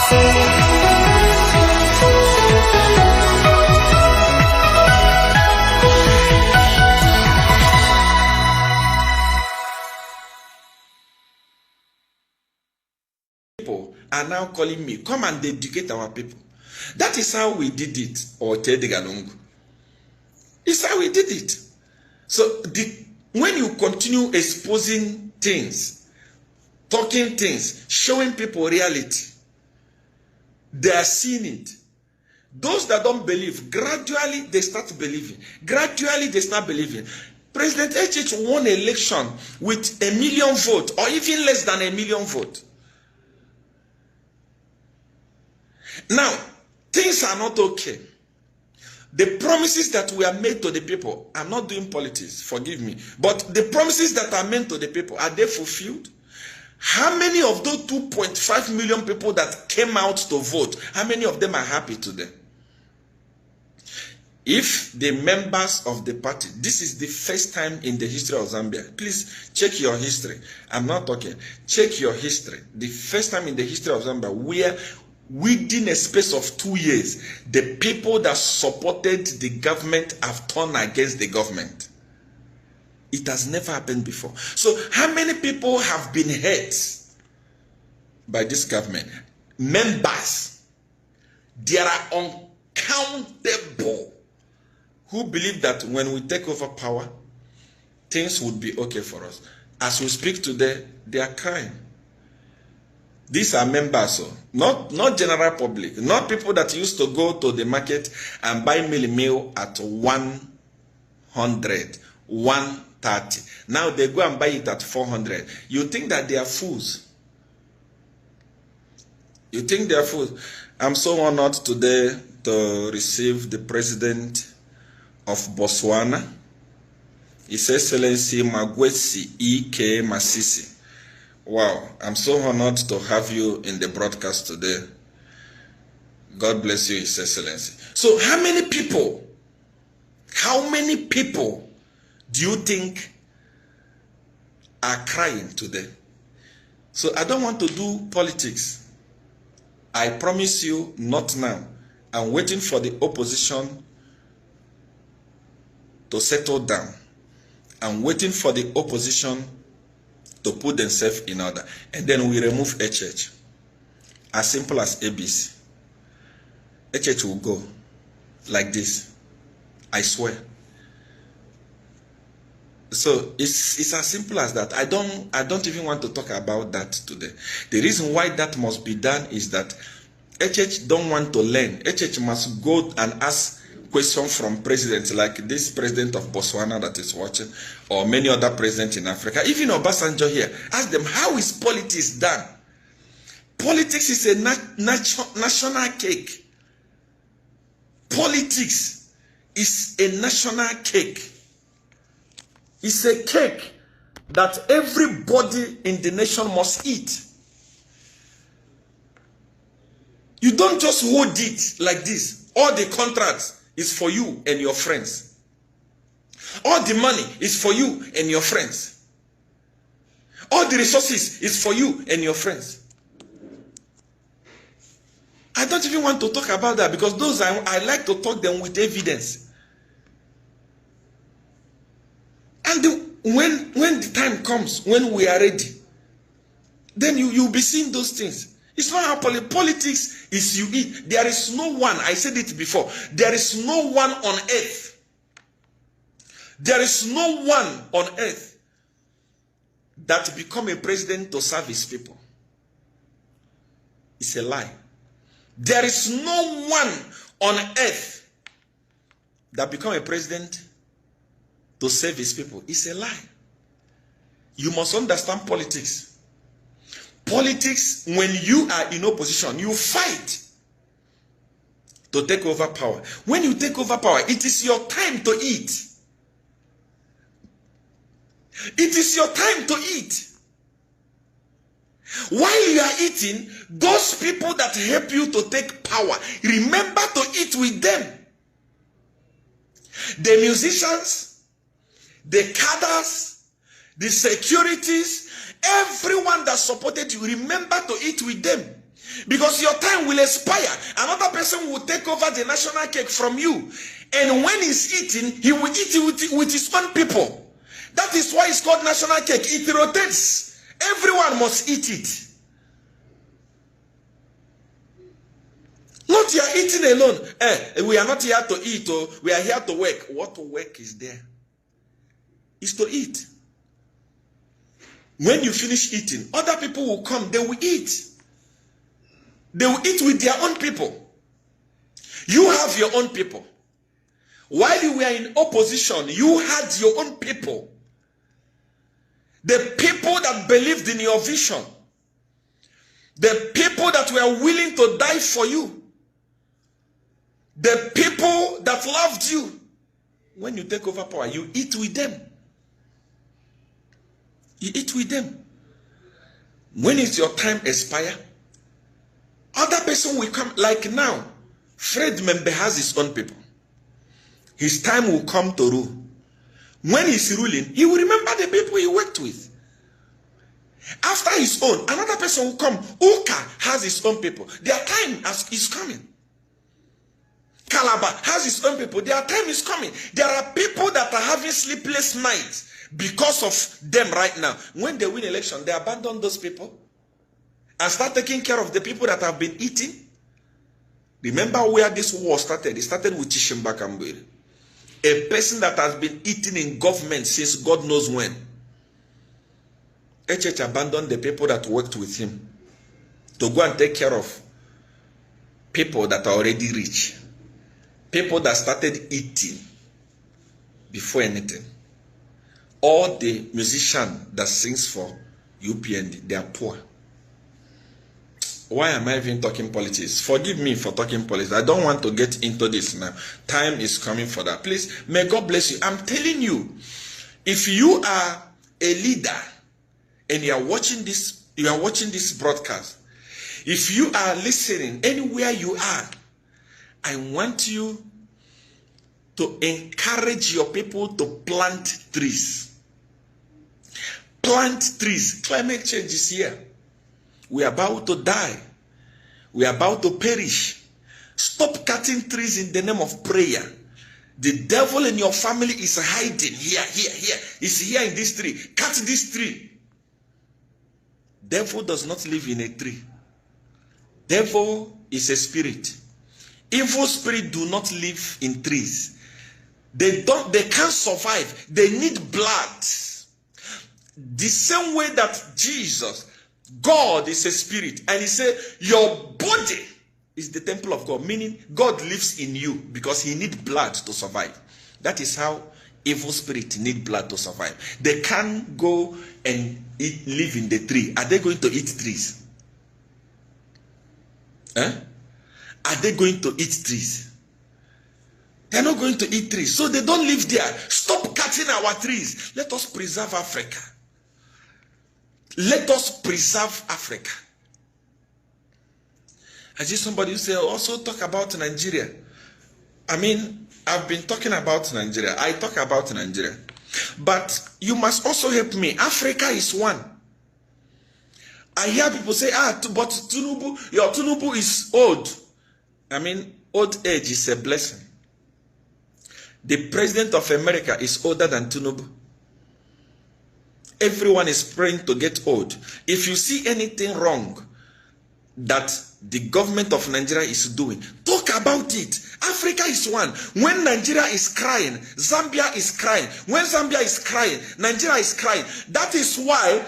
People are now calling me, come and educate our people. That is how we did it, or Tedeganungu. It's how we did it. So when you continue exposing things, talking things, showing people reality, they are seeing it. Those that don't believe, gradually they start believing. Gradually they start believing. President HH won an election with 1 million votes, or even less than 1 million votes. Now, things are not okay. The promises that were made to the people, I'm not doing politics, forgive me, but the promises that are made to the people, are they fulfilled? How many of those 2.5 million people that came out to vote, how many of them are happy today? If the members of the party, this is the first time in the history of Zambia, please check your history. I'm not talking. Check your history. The first time in the history of Zambia where within a space of 2 years, the people that supported the government have turned against the government. It has never happened before. So how many people have been hurt by this government? Members. There are uncountable who believe that when we take over power, things would be okay for us. As we speak today, they are crying. These are members, not general public, not people that used to go to the market and buy meal at 100, 130. Now they go and buy it at 400. You think that they are fools? You think they are fools? I'm so honored today to receive the president of Botswana, His Excellency Magwesi E.K. Masisi. Wow, I'm so honored to have you in the broadcast today. God bless you, His Excellency. So how many people do you think are crying today? So I don't want to do politics. I promise you, not now. I'm waiting for the opposition to settle down. I'm waiting for the opposition to put themselves in order. And then we remove HH. As simple as ABC. HH will go like this. I swear. So it's as simple as that. I don't even want to talk about that today. The reason why that must be done is that HH don't want to learn. HH must go and ask questions from presidents like this president of Botswana that is watching, or many other presidents in Africa, even Obasanjo here. Ask them, how is politics done? Politics is a national cake. Politics is a national cake. It's a cake that everybody in the nation must eat. You don't just hold it like this. All the contracts is for you and your friends. All the money is for you and your friends. All the resources is for you and your friends. I don't even want to talk about that because those I like to talk them with evidence. And when the time comes, when we are ready, then you'll be seeing those things. It's not how politics is you eat. There is no one, I said it before, there is no one on earth. There is no one on earth that become a president to serve his people. It's a lie. There is no one on earth that become a president to serve his people. It's a lie. You must understand politics. Politics, when you are in opposition, you fight to take over power. When you take over power, it is your time to eat. It is your time to eat. While you are eating, those people that help you to take power, remember to eat with them. The musicians, the cadres, the securities, everyone that supported you, remember to eat with them. Because your time will expire. Another person will take over the national cake from you. And when he's eating, he will eat it with his own people. That is why it's called national cake. It rotates. Everyone must eat it. Not you are eating alone. We are not here to eat. We are here to work. What work is there? Is to eat. When you finish eating, other people will come. They will eat. They will eat with their own people. You have your own people. While you were in opposition, you had your own people. The people that believed in your vision. The people that were willing to die for you. The people that loved you. When you take over power, you eat with them. You eat with them. When it's your time expire, other person will come. Like now, Fred Membe has his own people. His time will come to rule. When he's ruling, he will remember the people he worked with. After his own, another person will come. Uka has his own people. Their time is coming. Calabar has his own people. Their time is coming. There are people that are having sleepless nights because of them right now. When they win election, they abandon those people and start taking care of the people that have been eating. Remember where this war started? It started with Chishimba Kambwiri. A person that has been eating in government since God knows when. HH abandoned the people that worked with him to go and take care of people that are already rich. People that started eating before anything. All the musician that sings for UPND, they are poor. Why am I even talking politics? Forgive me for talking politics. I don't want to get into this now. Time is coming for that. Please, may God bless you. I'm telling you, if you are a leader and you are watching this broadcast, if you are listening anywhere you are, I want you to encourage your people to plant trees. Plant trees. Climate change is here. We are about to die. We are about to perish. Stop cutting trees in the name of prayer. The devil in your family is hiding here. He's here in this tree. Cut this tree. Devil does not live in a tree. Devil is a spirit. Evil spirits do not live in trees. They can't survive. They need blood. The same way that Jesus, God is a spirit, and he said your body is the temple of God, meaning God lives in you because he needs blood to survive. That is how evil spirits need blood to survive. They can't go and live in the tree. Are they going to eat trees? Are they going to eat trees? They're not going to eat trees. So they don't live there. Stop cutting our trees. Let us preserve Africa. Let us preserve Africa. I see somebody who say also talk about Nigeria. I mean, I've been talking about Nigeria. I talk about Nigeria. But you must also help me. Africa is one. I hear people say, but Tinubu, your Tinubu is old. I mean, old age is a blessing. The president of America is older than Tinubu. Everyone is praying to get old. If you see anything wrong that the government of Nigeria is doing, talk about it. Africa is one. When Nigeria is crying, Zambia is crying. When Zambia is crying, Nigeria is crying. That is why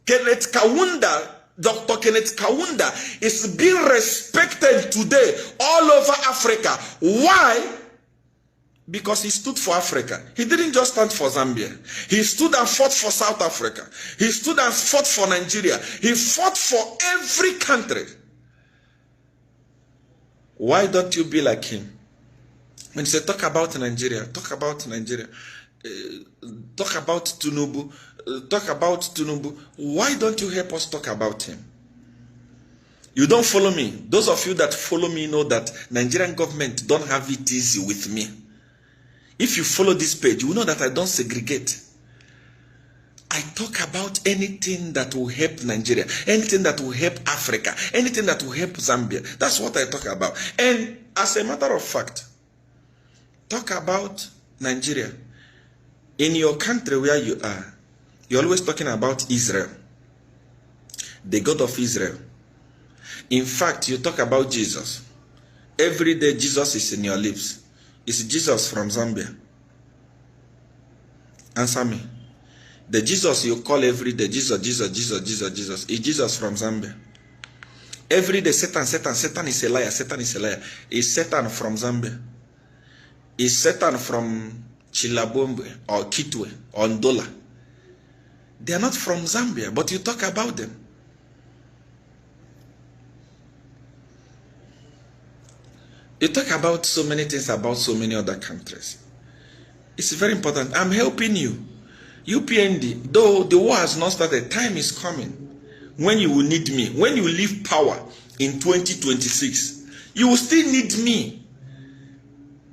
Dr. Kenneth Kaunda is being respected today all over Africa. Why? Because he stood for Africa. He didn't just stand for Zambia. He stood and fought for South Africa. He stood and fought for Nigeria. He fought for every country. Why don't you be like him? When you say talk about Nigeria, talk about Nigeria, talk about Tinubu, talk about Tinubu. Why don't you help us talk about him? You don't follow me. Those of you that follow me know that Nigerian government don't have it easy with me. If you follow this page, you will know that I don't segregate. I talk about anything that will help Nigeria, anything that will help Africa, anything that will help Zambia. That's what I talk about. And as a matter of fact, talk about Nigeria. In your country where you are, you're always talking about Israel, the God of Israel. In fact, you talk about Jesus. Every day Jesus is in your lips. Is Jesus from Zambia? Answer me. The Jesus you call every day, Jesus, is Jesus from Zambia? Every day, Satan is a liar, Satan is a liar. Is Satan from Zambia? Is Satan from Chilabombe or Kitwe or Ndola? They are not from Zambia, but you talk about them. You talk about so many things about so many other countries. It's very important. I'm helping you. UPND, though the war has not started, time is coming when you will need me. When you leave power in 2026, you will still need me.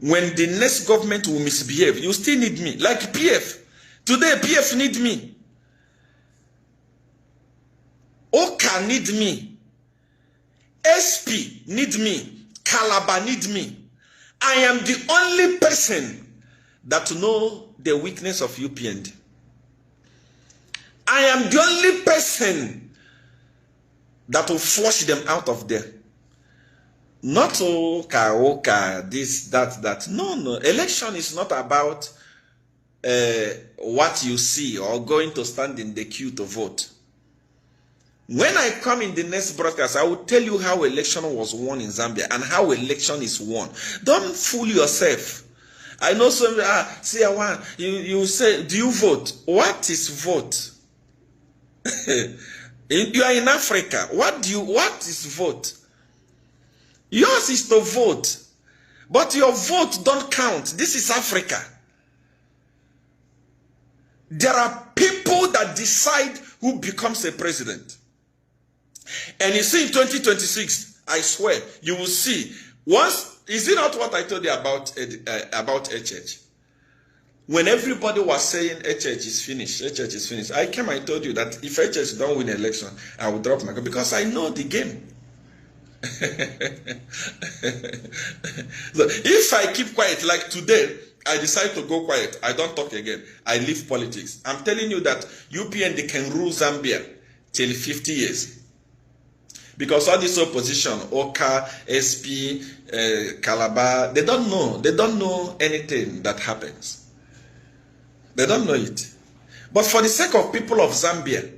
When the next government will misbehave, you still need me. Like PF. Today, PF need me. Oka need me. SP need me. Calabar need me. I am the only person that know the weakness of UPND. I am the only person that will flush them out of there. Not oka, this, that. No. Election is not about what you see or going to stand in the queue to vote. When I come in the next broadcast, I will tell you how election was won in Zambia and how election is won. Don't fool yourself. I know some, Seer1, you say, do you vote? What is vote? You are in Africa. What is vote? Yours is to vote. But your vote don't count. This is Africa. There are people that decide who becomes a president. And you see in 2026, I swear, you will see. Once, is it not what I told you about HH? When everybody was saying HH is finished, I came and told you that if HH don't win election, I will drop my gun because I know the game. So if I keep quiet, like today, I decide to go quiet, I don't talk again, I leave politics. I'm telling you that UPND can rule Zambia till 50 years. Because all this opposition, Oka, SP, Calabar, they don't know anything that happens. They don't know it. But for the sake of people of Zambia,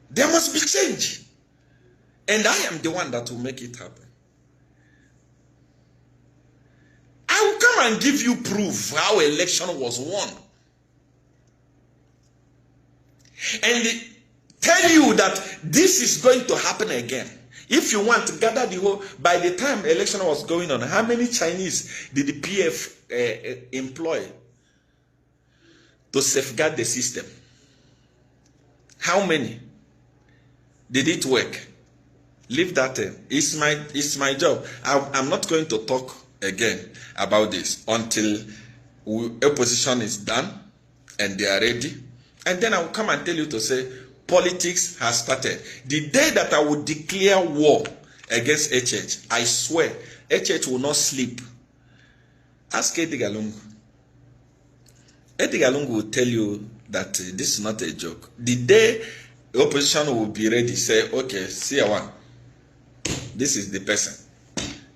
there must be change. And I am the one that will make it happen. I will come and give you proof how election was won. And tell you that this is going to happen again. If you want to gather the whole, by the time election was going on, how many Chinese did the PF employ to safeguard the system? How many? Did it work? Leave that in. It's my job. I'm not going to talk again about this until opposition is done and they are ready. And then I will come and tell you to say, politics has started. The day that I will declare war against HH, I swear, HH will not sleep. Ask Edgar Lungu. Edgar Lungu will tell you that this is not a joke. The day the opposition will be ready, say, okay, Seer1, this is the person.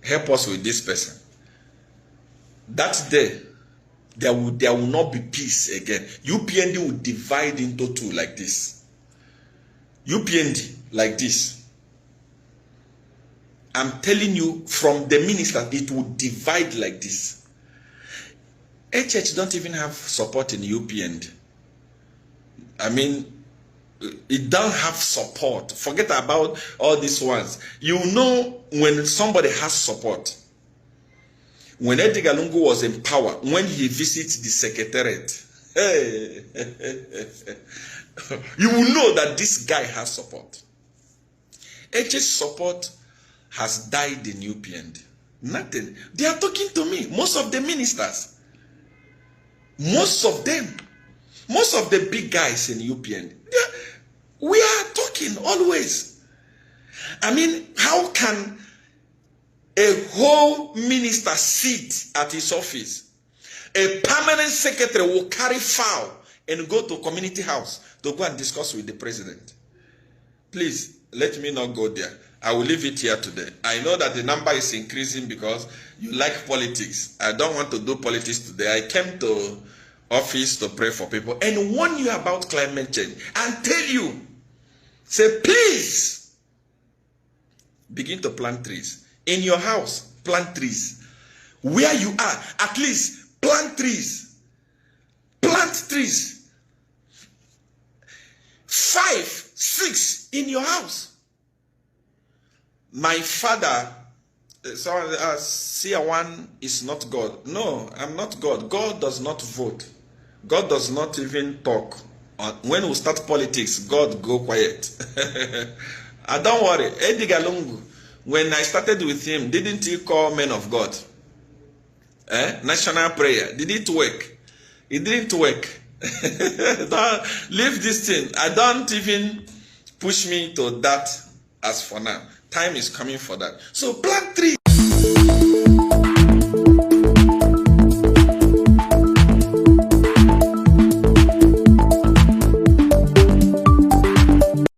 Help us with this person. That day, there will not be peace again. UPND will divide into two like this. UPND like this. I'm telling you, from the minister, it will divide like this. HH don't even have support in UPND. I mean, it don't have support. Forget about all these ones. You know when somebody has support. When Edgar Lungu was in power, when he visits the secretariat, hey, you will know that this guy has support. HH's support has died in UPND. Nothing. They are talking to me. Most of the ministers. Most of them. Most of the big guys in UPN, we are talking always. I mean, how can a whole minister sit at his office? A permanent secretary will carry foul and go to community house to go and discuss with the president. Please, let me not go there. I will leave it here today. I know that the number is increasing because you like politics. I don't want to do politics today. I came to office to pray for people and warn you about climate change and tell you, say, please begin to plant trees. In your house, plant trees. Where you are, at least plant trees. Plant trees. 5, 6 in your house. My father, Seer1 is not God. No, I'm not God. God does not vote. God does not even talk. When we start politics, God go quiet. Don't worry. Edgar Lungu, when I started with him, didn't he call men of God? National prayer. Did it work? It didn't work. Don't leave this thing. I don't even push me to that as for now. Time is coming for that. So plant trees.